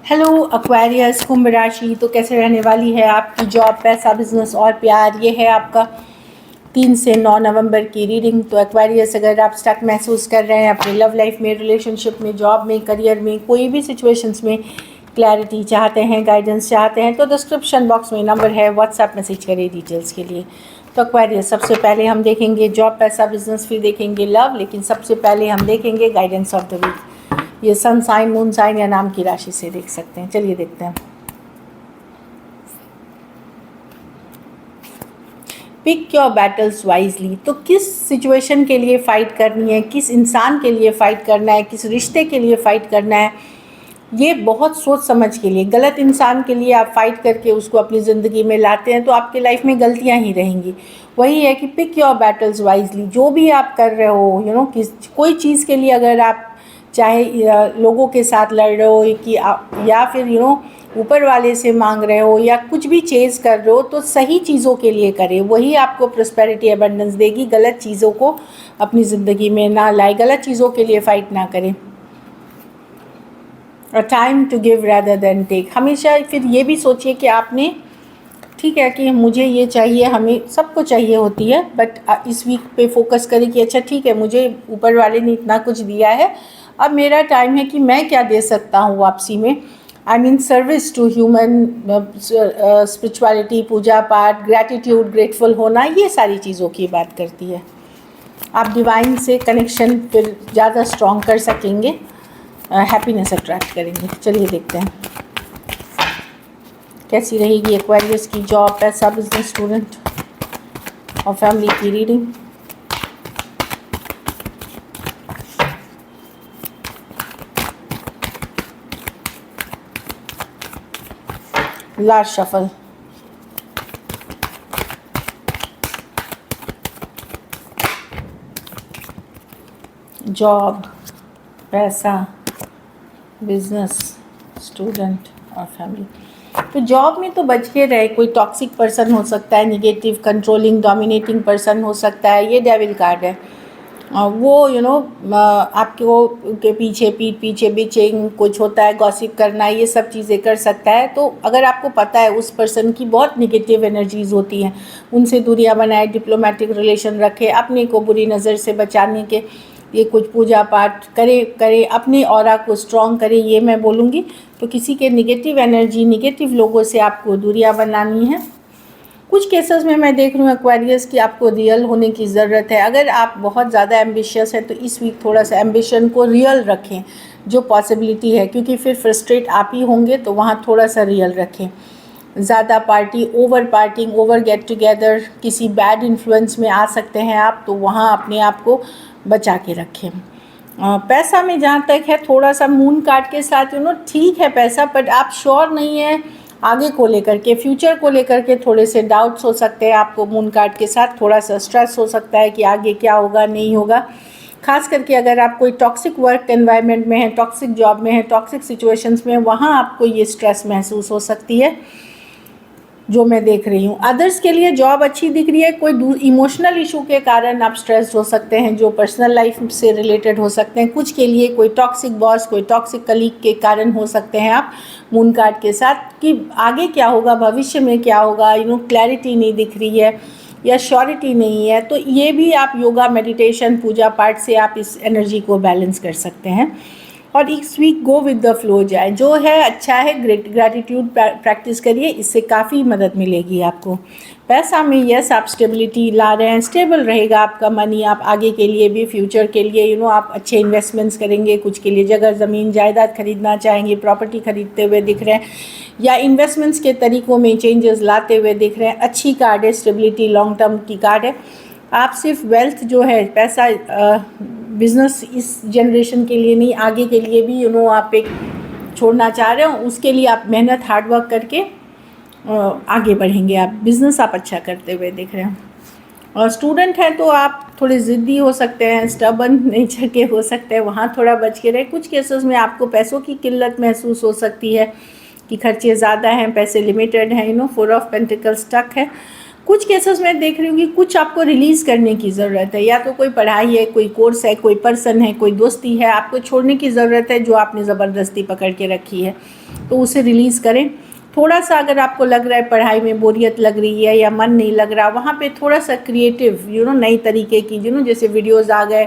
Hello Aquarius कुंभ राशि, तो कैसे रहने वाली है आपकी जॉब, पैसा, बिजनेस और प्यार। ये है आपका 3 से 9 नवंबर की रीडिंग। तो एक्वेरियस, अगर आप स्टक महसूस कर रहे हैं अपनी लव लाइफ में, रिलेशनशिप में, जॉब में, करियर में, कोई भी सिचुएशंस में क्लैरिटी चाहते हैं, गाइडेंस चाहते हैं, तो डिस्क्रिप्शन बॉक्स में नंबर है, व्हाट्सएप मैसेज करिए डिटेल्स के लिए। तो एक्वेरियस, सबसे पहले हम देखेंगे जॉब, पैसा, बिजनेस, फिर देखेंगे लव, लेकिन सबसे पहले हम देखेंगे गाइडेंस ऑफ द वीक। ये सन साइन, मून साइन या नाम की राशि से देख सकते हैं। चलिए देखते हैं। Pick your battles wisely. तो किस सिचुएशन के लिए फ़ाइट करनी है, किस इंसान के लिए फ़ाइट करना है, किस रिश्ते के लिए फ़ाइट करना है, ये बहुत सोच समझ के लिए। गलत इंसान के लिए आप फ़ाइट करके उसको अपनी ज़िंदगी में लाते हैं तो आपके लाइफ में गलतियां ही रहेंगी। वही है कि पिक योर बैटल्स वाइजली। जो भी आप कर रहे हो, किस कोई चीज़ के लिए अगर आप चाहे लोगों के साथ लड़ रहे हो कि या फिर ऊपर वाले से मांग रहे हो या कुछ भी चेज़ कर रहे हो, तो सही चीज़ों के लिए करें, वही आपको प्रॉस्पेरिटी एबंडेंस देगी। गलत चीज़ों को अपनी ज़िंदगी में ना लाए, गलत चीज़ों के लिए फ़ाइट ना करें। A time to give rather than take. हमेशा फिर ये भी सोचिए कि आपने, ठीक है कि मुझे ये चाहिए, हमें सबको चाहिए होती है, बट इस वीक पे फोकस करें कि अच्छा ठीक है, मुझे ऊपर वाले ने इतना कुछ दिया है, अब मेरा टाइम है कि मैं क्या दे सकता हूँ वापसी में। I mean service to human, spirituality, puja पाठ, ग्रैटिट्यूड, ग्रेटफुल होना, ये सारी चीज़ों की बात करती है। आप डिवाइन से कनेक्शन फिर ज़्यादा स्ट्रॉन्ग कर सकेंगे, हैप्पीनेस अट्रैक्ट करेंगे। चलिए देखते हैं कैसी रहेगी एक्वेरियस की जॉब, पैसा, बिजनेस, स्टूडेंट और फैमिली की रीडिंग। Last shuffle. जॉब, पैसा, बिजनेस, स्टूडेंट और फैमिली। तो जॉब में तो बच के रहे, कोई टॉक्सिक पर्सन हो सकता है, निगेटिव, कंट्रोलिंग, डोमिनेटिंग पर्सन हो सकता है, ये डेविल कार्ड है। वो आपको के पीछे, पीठ पीछे बिचिंग कुछ होता है, गॉसिप करना, ये सब चीज़ें कर सकता है। तो अगर आपको पता है उस पर्सन की बहुत निगेटिव एनर्जीज़ होती हैं, उनसे दूरियां बनाए, डिप्लोमेटिक रिलेशन रखे, अपने को बुरी नज़र से बचाने के ये कुछ पूजा पाठ करे, अपने ऑरा को स्ट्रॉन्ग करे, ये मैं बोलूँगी। तो किसी के निगेटिव एनर्जी, निगेटिव लोगों से आपको दूरियां बनानी है। कुछ केसेस में मैं देख रही हूँ एक्वेरियस कि आपको रियल होने की ज़रूरत है। अगर आप बहुत ज़्यादा एम्बिशियस हैं तो इस वीक थोड़ा सा एम्बिशन को रियल रखें, जो पॉसिबिलिटी है, क्योंकि फिर फ्रस्ट्रेट आप ही होंगे, तो वहाँ थोड़ा सा रियल रखें। ज़्यादा party, over partying, over get together, किसी बैड इन्फ्लुएंस में आ सकते हैं आप, तो वहाँ अपने आप को बचा के रखें। पैसा में जहाँ तक है, थोड़ा सा मून कार्ड के साथ ठीक है पैसा, बट आप श्योर नहीं है आगे को लेकर के, फ्यूचर को लेकर के थोड़े से डाउट्स हो सकते हैं आपको। मून कार्ड के साथ थोड़ा सा स्ट्रेस हो सकता है कि आगे क्या होगा, नहीं होगा। खास करके अगर आप कोई टॉक्सिक वर्क एनवायरनमेंट में हैं, टॉक्सिक जॉब में हैं, टॉक्सिक सिचुएशंस में, वहाँ आपको ये स्ट्रेस महसूस हो सकती है, जो मैं देख रही हूँ। अदर्स के लिए जॉब अच्छी दिख रही है। कोई इमोशनल इशू के कारण आप स्ट्रेस हो सकते हैं, जो पर्सनल लाइफ से रिलेटेड हो सकते हैं। कुछ के लिए कोई टॉक्सिक बॉस, कोई टॉक्सिक कलीग के कारण हो सकते हैं आप मून कार्ड के साथ, कि आगे क्या होगा, भविष्य में क्या होगा, क्लैरिटी नहीं दिख रही है या श्योरिटी नहीं है। तो ये भी आप योगा, मेडिटेशन, पूजा पाठ से आप इस एनर्जी को बैलेंस कर सकते हैं। और इस week go with the flow जाए, जो है अच्छा है, ग्रैटिट्यूड प्रैक्टिस करिए, इससे काफ़ी मदद मिलेगी आपको। पैसा में यस, आप स्टेबिलिटी ला रहे हैं, स्टेबल रहेगा आपका मनी। आप आगे के लिए भी, फ्यूचर के लिए आप अच्छे इन्वेस्टमेंट्स करेंगे। कुछ के लिए जगह ज़मीन जायदाद खरीदना चाहेंगे, प्रॉपर्टी खरीदते हुए दिख रहे हैं, या इन्वेस्टमेंट्स के तरीक़ों में चेंजेस लाते हुए दिख रहे हैं। अच्छी कार्ड है, स्टेबिलिटी, लॉन्ग टर्म की कार्ड है। आप सिर्फ वेल्थ जो है, पैसा, बिज़नेस इस जनरेशन के लिए नहीं, आगे के लिए भी आप एक छोड़ना चाह रहे हो, उसके लिए आप मेहनत, हार्ड वर्क करके आगे बढ़ेंगे। आप बिज़नेस आप अच्छा करते हुए दिख रहे हैं। और स्टूडेंट हैं तो आप थोड़े ज़िद्दी हो सकते हैं, स्टबर्न नेचर के हो सकते हैं, वहाँ थोड़ा बच के रहें। कुछ केसेस में आपको पैसों की किल्लत महसूस हो सकती है कि खर्चे ज़्यादा हैं, पैसे लिमिटेड हैं, 4 ऑफ पेंटिकल्स स्टक है। कुछ केसेस में देख रही हूँ कि कुछ आपको रिलीज़ करने की ज़रूरत है, या तो कोई पढ़ाई है, कोई कोर्स है, कोई पर्सन है, कोई दोस्ती है, आपको छोड़ने की ज़रूरत है जो आपने ज़बरदस्ती पकड़ के रखी है, तो उसे रिलीज़ करें। थोड़ा सा अगर आपको लग रहा है पढ़ाई में बोरियत लग रही है या मन नहीं लग रहा, वहाँ पे थोड़ा सा क्रिएटिव नई तरीके की जैसे वीडियोज़ आ गए,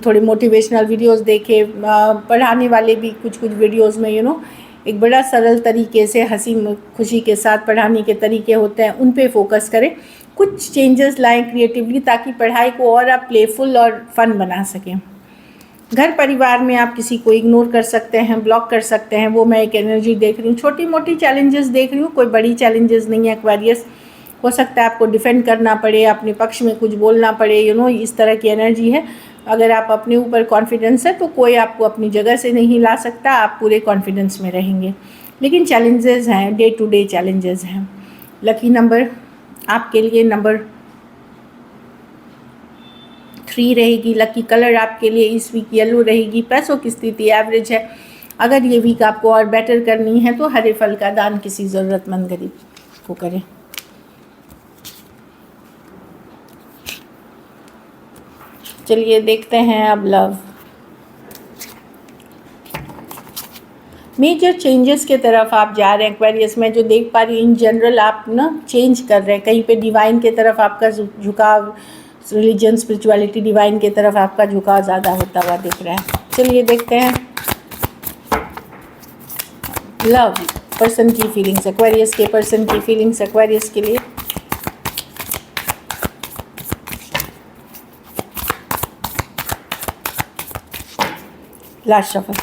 थोड़े मोटिवेशनल वीडियोज़ देखे, पढ़ाने वाले भी कुछ कुछ वीडियोज़ में एक बड़ा सरल तरीके से हंसी खुशी के साथ पढ़ाने के तरीके होते हैं, उन पे फोकस करें। कुछ चेंजेस लाएं क्रिएटिवली, ताकि पढ़ाई को और आप प्लेफुल और फन बना सकें। घर परिवार में आप किसी को इग्नोर कर सकते हैं, ब्लॉक कर सकते हैं, वो मैं एक एनर्जी देख रही हूँ। छोटी मोटी चैलेंजेस देख रही हूँ, कोई बड़ी चैलेंजेस नहीं है एक्वेरियस। हो सकता है आपको डिफेंड करना पड़े, अपने पक्ष में कुछ बोलना पड़े, इस तरह की एनर्जी है। अगर आप अपने ऊपर कॉन्फिडेंस है तो कोई आपको अपनी जगह से नहीं ला सकता, आप पूरे कॉन्फिडेंस में रहेंगे। लेकिन चैलेंजेस हैं, डे टू डे चैलेंजेस हैं। लकी नंबर आपके लिए नंबर 3 रहेगी। लकी कलर आपके लिए इस वीक येलो रहेगी। पैसों की स्थिति एवरेज है। अगर ये वीक आपको और बेटर करनी है तो हरे फल का दान किसी ज़रूरतमंद गरीब को करें। चलिए देखते हैं अब लव। मेजर चेंजेस के तरफ आप जा रहे हैं एक्वेरियस में, जो देख पा रही हूँ इन जनरल आप चेंज कर रहे हैं। कहीं पे डिवाइन के तरफ आपका झुकाव, रिलीजन स्पिरिचुअलिटी डिवाइन के तरफ आपका झुकाव ज़्यादा होता हुआ दिख रहा है। चलिए देखते हैं लव, पर्सन की फीलिंग्स, एक्वेरियस के पर्सन की फीलिंग्स एक्वेरियस के लिए। Last shuffle.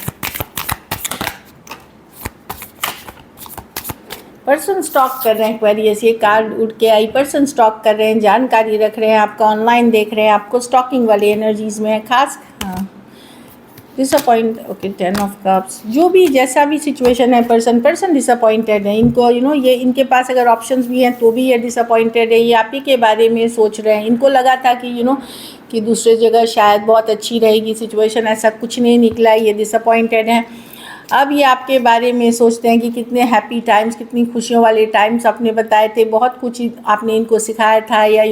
पर्सन स्टॉक कर रहे हैं एक्वेरियस, ये कार्ड उठ के आई। पर्सन स्टॉक कर रहे हैं, जानकारी रख रहे हैं, आपका ऑनलाइन देख रहे हैं, आपको स्टॉकिंग वाली एनर्जीज में है खास। हाँ, डिसअपॉइंट, ओके 10 ऑफ कप्स। जो भी जैसा भी सिचुएशन है, पर्सन डिसअपॉइंटेड है। इनको ये इनके पास अगर ऑप्शंस भी हैं तो भी ये डिसअपॉइंटेड है। ये आप ही के बारे में सोच रहे हैं। इनको लगा था कि कि दूसरी जगह शायद बहुत अच्छी रहेगी सिचुएशन, ऐसा कुछ नहीं निकला। ये डिसअपॉइंटेड हैं। अब ये आपके बारे में सोचते हैं कि कितने हैप्पी टाइम्स, कितनी खुशियों वाले टाइम्स आपने बताए थे, बहुत कुछ आपने इनको सिखाया था, या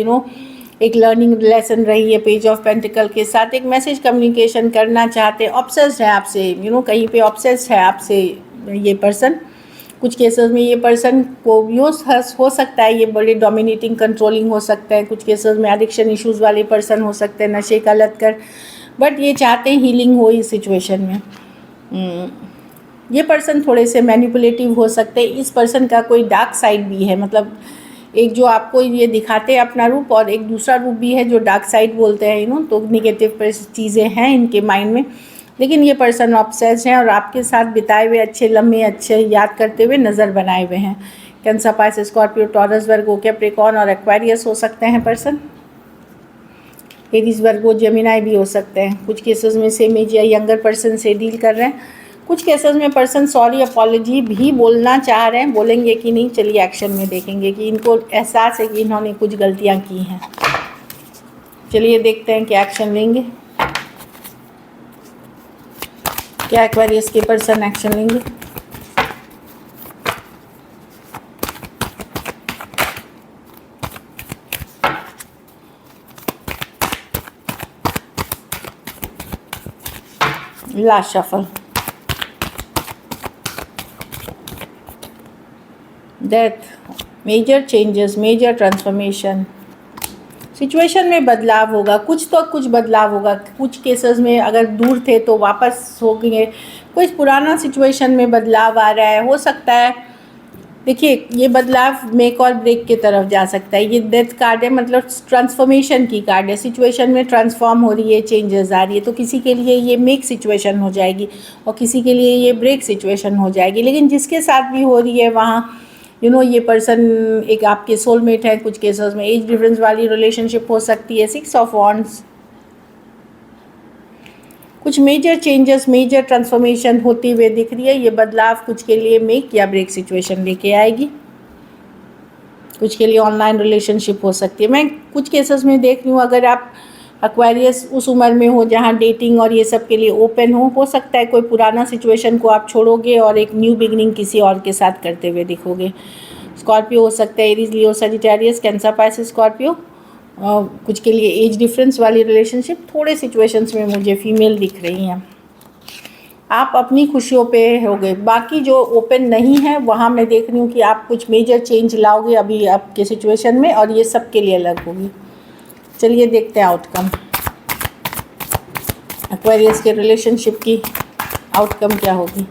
एक लर्निंग लेसन रही है। पेज ऑफ पेंटिकल के साथ एक मैसेज कम्युनिकेशन करना चाहते हैं। ऑब्सेस्ड है आपसे, कहीं पे ऑब्सेस्ड है आपसे ये पर्सन। कुछ केसेस में ये पर्सन को हो सकता है ये बड़े डोमिनेटिंग कंट्रोलिंग हो सकता है। कुछ केसेस में एडिक्शन इश्यूज़ वाले पर्सन हो सकते हैं, नशे का लत कर। बट ये चाहते हैं हीलिंग हो इस सिचुएशन में। ये पर्सन थोड़े से मैनिपुलेटिव हो सकते हैं। इस पर्सन का कोई डार्क साइड भी है, मतलब एक जो आपको ये दिखाते हैं अपना रूप, और एक दूसरा रूप भी है जो डार्क साइड बोलते हैं। तो निगेटिव चीज़ें हैं इनके माइंड में। लेकिन ये पर्सन ऑब्सेस्ड हैं और आपके साथ बिताए हुए अच्छे लम्हे अच्छे याद करते हुए नज़र बनाए हुए हैं। कैंसर, पाइसेस, स्कॉर्पियो, टॉरस, वर्गो, कैप्रिकॉर्न और एक्वेरियस हो सकते हैं पर्सन। एरीज, वर्गो, जेमिनाई भी हो सकते हैं। कुछ केसेस में सेम एज या यंगर पर्सन से डील कर रहे हैं। कुछ केसेस में पर्सन सॉरी अपॉलॉजी भी बोलना चाह रहे हैं। बोलेंगे कि नहीं, चलिए एक्शन में देखेंगे कि इनको एहसास है कि इन्होंने कुछ गलतियां की हैं। चलिए देखते हैं क्या एक्शन लेंगे, क्या एक्वेरियस के पर्सन एक्शन लेंगे। Last shuffle. Death, major changes, major transformation. Situation में बदलाव होगा, कुछ तो कुछ बदलाव होगा। कुछ केसेस में अगर दूर थे तो वापस हो गए। कुछ पुराना सिचुएशन में बदलाव आ रहा है। हो सकता है, देखिए ये बदलाव मेक और ब्रेक की तरफ जा सकता है। ये डेथ कार्ड है, मतलब ट्रांसफॉर्मेशन की कार्ड है। सिचुएशन में ट्रांसफॉर्म हो रही है, चेंजेस आ रही है। तो किसी के लिए ये मेक सिचुएशन हो जाएगी और किसी के लिए ये ब्रेक सिचुएशन हो जाएगी। लेकिन जिसके साथ भी हो रही है वहाँ ये पर्सन एक आपके सोलमेट है। कुछ केसेस में एज डिफरेंस वाली रिलेशनशिप हो सकती है। 6 ऑफ वॉन्ड्स। कुछ मेजर चेंजेस, मेजर ट्रांसफॉर्मेशन होती हुए दिख रही है। ये बदलाव कुछ के लिए मेक या ब्रेक सिचुएशन लेके आएगी। कुछ के लिए ऑनलाइन रिलेशनशिप हो सकती है। मैं कुछ केसेस में देख रही हूँ, अगर आप एक्वेरियस उस उम्र में हो जहाँ डेटिंग और ये सब के लिए ओपन हो सकता है कोई पुराना सिचुएशन को आप छोड़ोगे और एक न्यू बिगनिंग किसी और के साथ करते हुए दिखोगे। स्कॉर्पियो हो सकता है, Aries, Leo, Sagittarius, cancer, Pisces, Scorpio. कुछ के लिए एज डिफरेंस वाली रिलेशनशिप थोड़े सिचुएशंस में मुझे फीमेल दिख रही हैं। आप अपनी खुशियों पे होगे। बाकी जो ओपन नहीं है वहाँ मैं देख रही हूँ कि आप कुछ मेजर चेंज लाओगे अभी आपके सिचुएशन में, और ये सबके लिए अलग होगी। चलिए देखते हैं आउटकम, एक्वेरियस के रिलेशनशिप की आउटकम क्या होगी।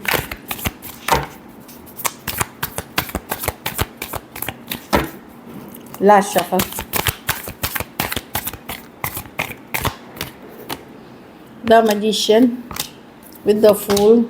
Last shuffle, the magician with the fool.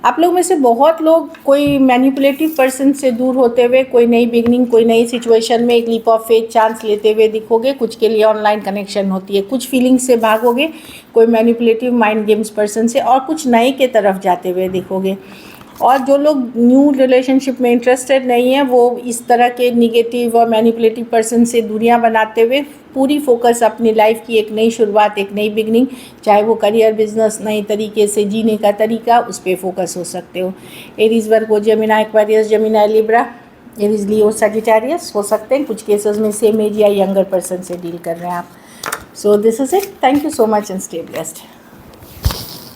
आप लोग में से बहुत लोग कोई मैनिपुलेटिव पर्सन से दूर होते हुए कोई नई बिगनिंग, कोई नई सिचुएशन में एक लीप ऑफ फेथ चांस लेते हुए दिखोगे। कुछ के लिए ऑनलाइन कनेक्शन होती है, कुछ फीलिंग्स से भागोगे कोई मैनिपुलेटिव माइंड गेम्स पर्सन से, और कुछ नए के तरफ जाते हुए दिखोगे। और जो लोग न्यू रिलेशनशिप में इंटरेस्टेड नहीं हैं वो इस तरह के निगेटिव और मैनिपुलेटिव पर्सन से दूरियां बनाते हुए पूरी फोकस अपनी लाइफ की एक नई शुरुआत, एक नई बिगनिंग, चाहे वो करियर, बिजनेस, नए तरीके से जीने का तरीका, उस पर फोकस हो सकते हो। Aries, Virgo, Gemini, Aquarius, Gemini, Libra, Aries, Leo, Sagittarius हो सकते हैं। कुछ केसेस में सेम एज या यंगर पर्सन से डील कर रहे हैं आप। So this is it. Thank you so much and stay blessed.